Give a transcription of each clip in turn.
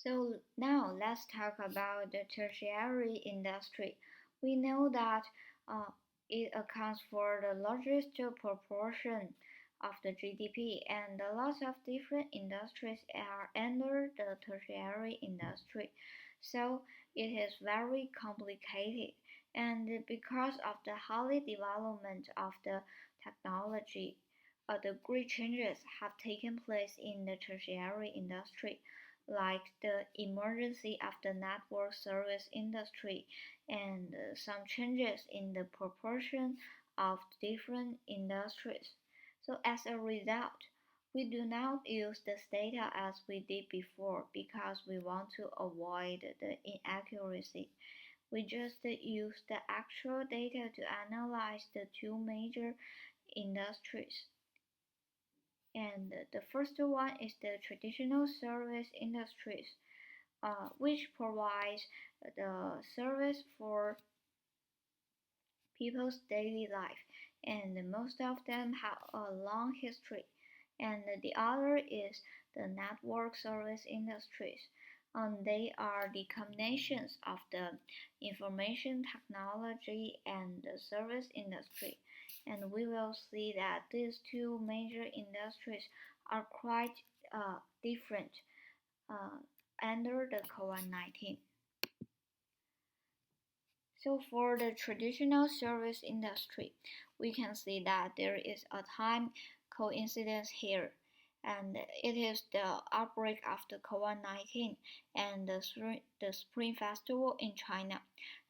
So now let's talk about the tertiary industry. We know that uh, it accounts for the largest proportion of the GDP, and lots of different industries are under the tertiary industry. So it is very complicated, and because of the highly development of the technology, the great changes have taken place in the tertiary industry like the emergency of the network service industry and some changes in the proportion of different industries. So as a result, we do not use this data as we did before because we want to avoid the inaccuracy. We just use the actual data to analyze the two major industries. And the first one is the traditional service industries, which provides the service for people's daily life, and most of them have a long history. And the other is the network service industries. They are the combinations of the information technology and the service industry. And we will see that these two major industries are quite different uh, under the COVID-19. So for the traditional service industry, we can see that there is a time coincidence here, and it is the outbreak of the COVID-19 and the Spring Festival in China.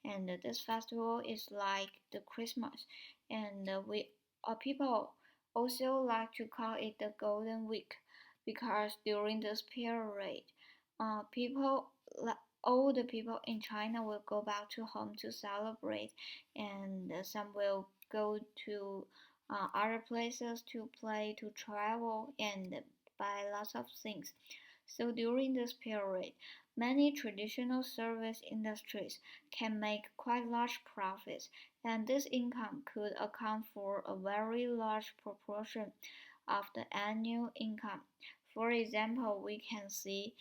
And this festival is like the Christmas, and we people also like to call it the Golden Week because during this period, people all the people in China will go back to home to celebrate, and some will go to other places to play, to travel, and buy lots of things. So during this period, many traditional service industries can make quite large profits, and this income could account for a very large proportion of the annual income. For example, we can see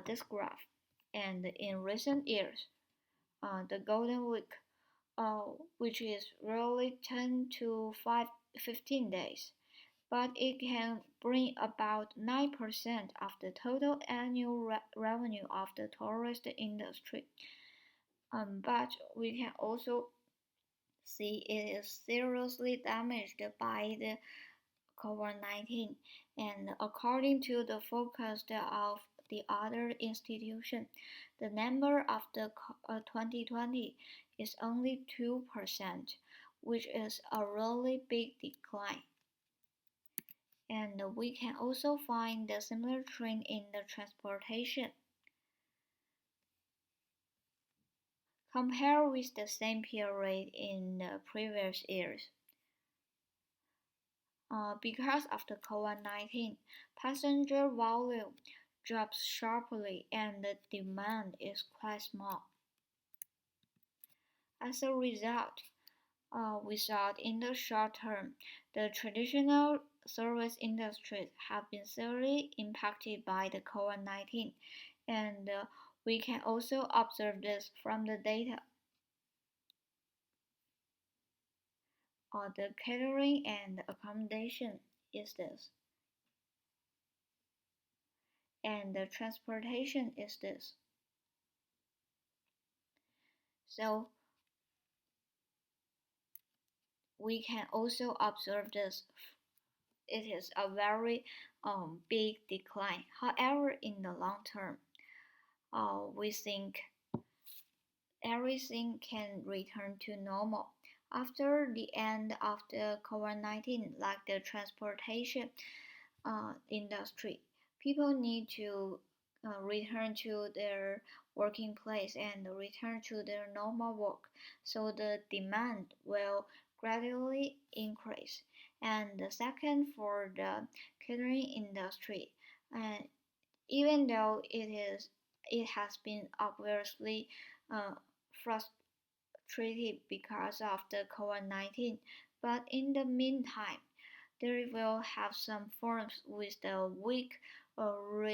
this graph. And in recent years, the Golden Week, which is really 10 to 15 days, but it can bring about 9% of the total annual revenue of the tourist industry. But we can also see it is seriously damaged by the COVID-19, and according to the forecast of the other institution, the number of the 2020 is only 2%, which is a really big decline. And we can also find the similar trend in the transportation. Compare with the same period in the previous years. Because of the COVID-19, passenger volume drops sharply and the demand is quite small. As a result, we thought in the short term, the traditional service industries have been severely impacted by the COVID-19, and we can also observe this from the data. The catering and accommodation is this, and the transportation is this. So we can also observe this. It is a very big decline. However, in the long term, we think everything can return to normal. After the end of the COVID-19, like the transportation industry, people need to return to their working place and return to their normal work. So the demand will gradually increase. And the second, for the catering industry, and even though it has been obviously uh, frustrated because of the COVID-19, but in the meantime, they will have some forms with the weak or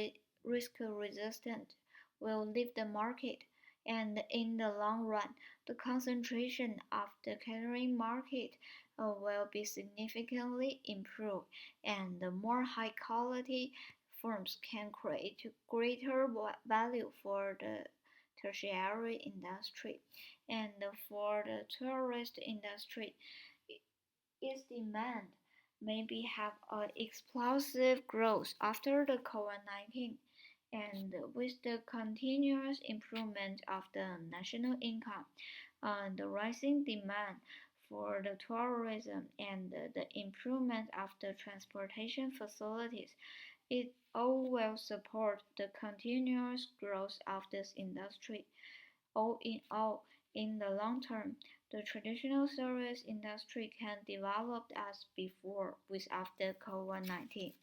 risk resistant, will leave the market, and in the long run, the concentration of the catering market will be significantly improved, and the more high quality firms can create greater value for the tertiary industry. And for the tourist industry, its demand maybe have an explosive growth after the COVID-19, and with the continuous improvement of the national income, the rising demand for the tourism and the improvement of the transportation facilities, it all will support the continuous growth of this industry. All in all, in the long term, the traditional service industry can develop as before without the COVID-19.